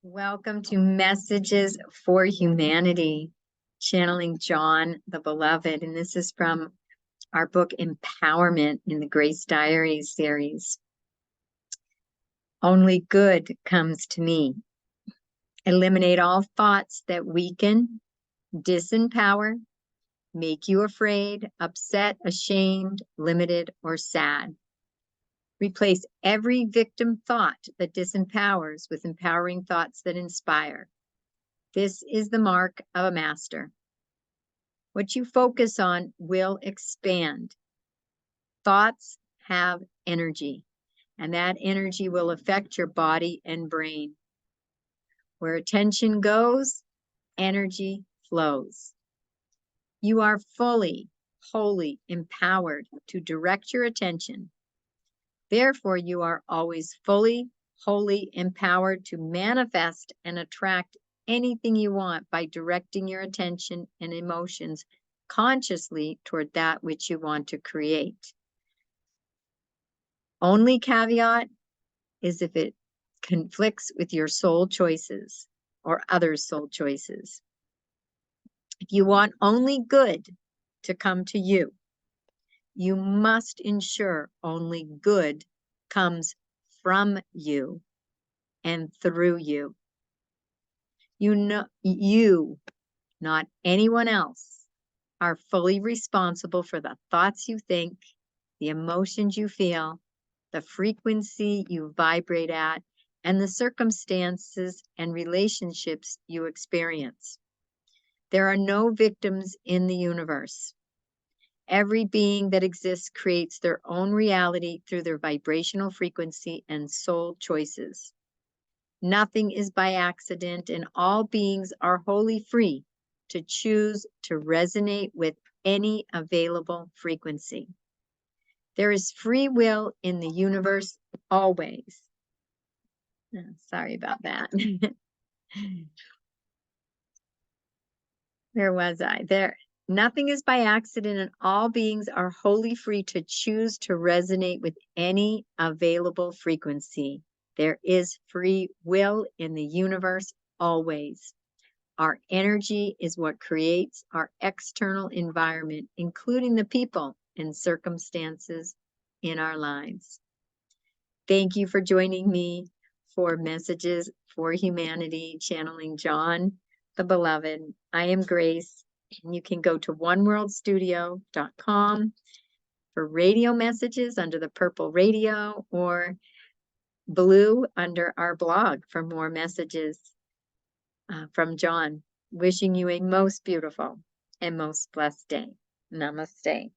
Welcome to Messages for Humanity, channeling John the Beloved. And this is from our book, Empowerment, in the Grace Diaries series. Only good comes to me. Eliminate all thoughts that weaken, disempower, make you afraid, upset, ashamed, limited, or sad. Replace every victim thought that disempowers with empowering thoughts that inspire. This is the mark of a master. What you focus on will expand. Thoughts have energy, and that energy will affect your body and brain. Where attention goes, energy flows. You are fully, wholly empowered to direct your attention. Therefore, you are always fully, wholly empowered to manifest and attract anything you want by directing your attention and emotions consciously toward that which you want to create. Only caveat is if it conflicts with your soul choices or others' soul choices. If you want only good to come to you, you must ensure only good comes from you and through you. You, not anyone else, are fully responsible for the thoughts you think, the emotions you feel, the frequency you vibrate at, and the circumstances and relationships you experience. There are no victims in the universe. Every being that exists creates their own reality through their vibrational frequency and soul choices. Nothing is by accident, and all beings are wholly free to choose to resonate with any available frequency. There is free will in the universe always. Sorry about that. Where was I? There. Nothing is by accident, and all beings are wholly free to choose to resonate with any available frequency. There is free will in the universe always. Our energy is what creates our external environment, including the people and circumstances in our lives. Thank you for joining me for Messages for Humanity, channeling John the Beloved. I am Grace, and you can go to oneworldstudio.com for radio messages under the purple radio or blue under our blog for more messages from John. Wishing you a most beautiful and most blessed day. Namaste.